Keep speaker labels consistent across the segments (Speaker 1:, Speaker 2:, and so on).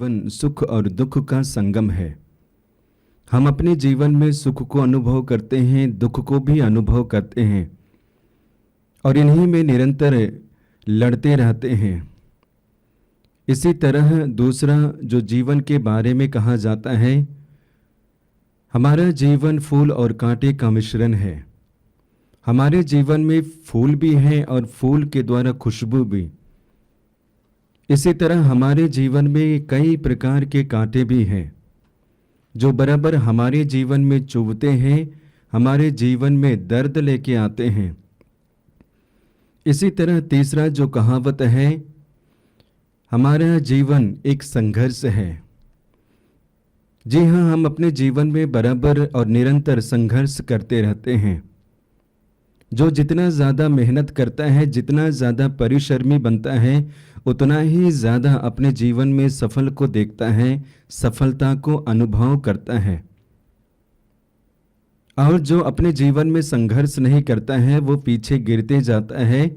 Speaker 1: जीवन सुख और दुख का संगम है। हम अपने जीवन में सुख को अनुभव करते हैं, दुख को भी अनुभव करते हैं और इन्हीं में निरंतर लड़ते रहते हैं। इसी तरह दूसरा जो जीवन के बारे में कहा जाता है, हमारा जीवन फूल और कांटे का मिश्रण है। हमारे जीवन में फूल भी हैं और फूल के द्वारा खुशबू भी। इसी तरह हमारे जीवन में कई प्रकार के कांटे भी हैं जो बराबर हमारे जीवन में चुभते हैं, हमारे जीवन में दर्द लेके आते हैं। इसी तरह तीसरा जो कहावत है, हमारा जीवन एक संघर्ष है। जी हाँ, हम अपने जीवन में बराबर और निरंतर संघर्ष करते रहते हैं। जो जितना ज़्यादा मेहनत करता है, जितना ज़्यादा परिश्रमी बनता है, उतना ही ज़्यादा अपने जीवन में सफल को देखता है, सफलता को अनुभव करता है। और जो अपने जीवन में संघर्ष नहीं करता है, वो पीछे गिरते जाता है।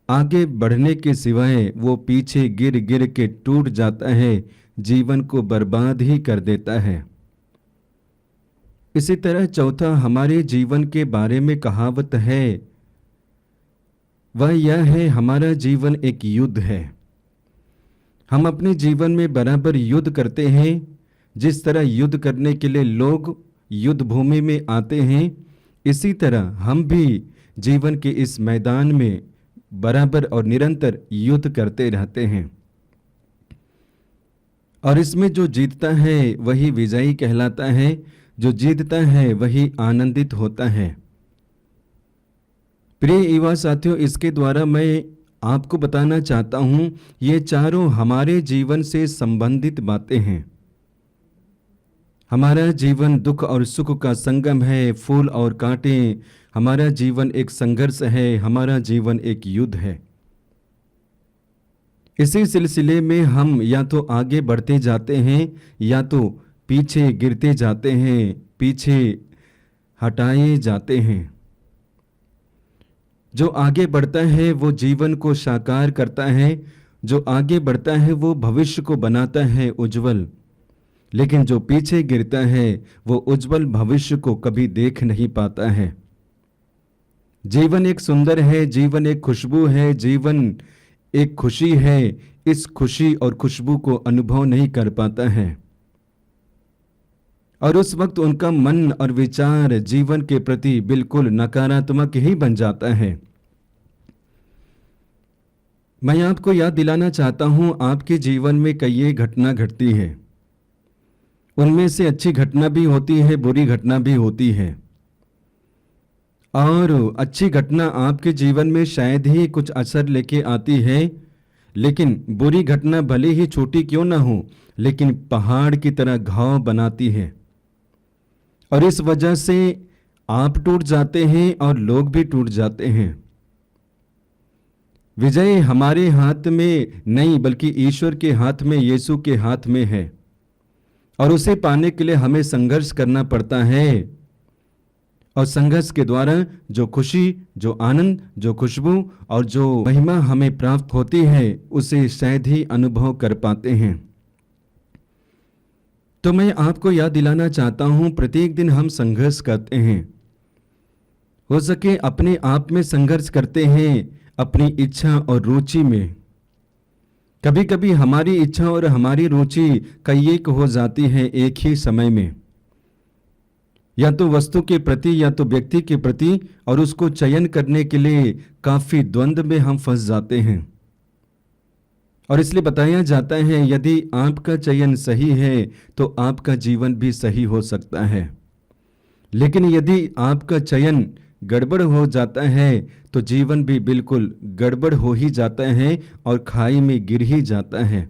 Speaker 1: आगे बढ़ने के सिवाय वो पीछे गिर गिर के टूट जाता है, जीवन को बर्बाद ही कर देता है। इसी तरह चौथा हमारे जीवन के बारे में कहावत है, वह यह है, हमारा जीवन एक युद्ध है। हम अपने जीवन में बराबर युद्ध करते हैं। जिस तरह युद्ध करने के लिए लोग युद्ध भूमि में आते हैं, इसी तरह हम भी जीवन के इस मैदान में बराबर और निरंतर युद्ध करते रहते हैं। और इसमें जो जीतता है वही विजयी कहलाता है, जो जीतता है वही आनंदित होता है। प्रिय युवा साथियों, इसके द्वारा मैं आपको बताना चाहता हूं, ये चारों हमारे जीवन से संबंधित बातें हैं। हमारा जीवन दुख और सुख का संगम है, फूल और कांटे। हमारा जीवन एक संघर्ष है, हमारा जीवन एक युद्ध है। इसी सिलसिले में हम या तो आगे बढ़ते जाते हैं या तो पीछे गिरते जाते हैं, पीछे हटाए जाते हैं। जो आगे बढ़ता है वो जीवन को साकार करता है, जो आगे बढ़ता है वो भविष्य को बनाता है उज्जवल। लेकिन जो पीछे गिरता है वो उज्जवल भविष्य को कभी देख नहीं पाता है। जीवन एक सुंदर है, जीवन एक खुशबू है, जीवन एक खुशी है। इस खुशी और खुशबू को अनुभव नहीं कर पाता है और उस वक्त उनका मन और विचार जीवन के प्रति बिल्कुल नकारात्मक ही बन जाता है। मैं आपको याद दिलाना चाहता हूं, आपके जीवन में कई घटना घटती है। उनमें से अच्छी घटना भी होती है, बुरी घटना भी होती है। और अच्छी घटना आपके जीवन में शायद ही कुछ असर लेके आती है, लेकिन बुरी घटना भले ही छोटी क्यों ना हो, लेकिन पहाड़ की तरह घाव बनाती है। और इस वजह से आप टूट जाते हैं और लोग भी टूट जाते हैं। विजय हमारे हाथ में नहीं, बल्कि ईश्वर के हाथ में, यीशु के हाथ में है। और उसे पाने के लिए हमें संघर्ष करना पड़ता है। और संघर्ष के द्वारा जो खुशी, जो आनंद, जो खुशबू और जो महिमा हमें प्राप्त होती है, उसे शायद ही अनुभव कर पाते हैं। तो मैं आपको याद दिलाना चाहता हूं, प्रत्येक दिन हम संघर्ष करते हैं। हो सके अपने आप में संघर्ष करते हैं, अपनी इच्छा और रुचि में। कभी कभी हमारी इच्छा और हमारी रुचि कई एक हो जाती है एक ही समय में, या तो वस्तु के प्रति या तो व्यक्ति के प्रति, और उसको चयन करने के लिए काफी द्वंद्व में हम फंस जाते हैं। और इसलिए बताया जाता है, यदि आपका चयन सही है तो आपका जीवन भी सही हो सकता है। लेकिन यदि आपका चयन गड़बड़ हो जाता है तो जीवन भी बिल्कुल गड़बड़ हो ही जाता है और खाई में गिर ही जाता है।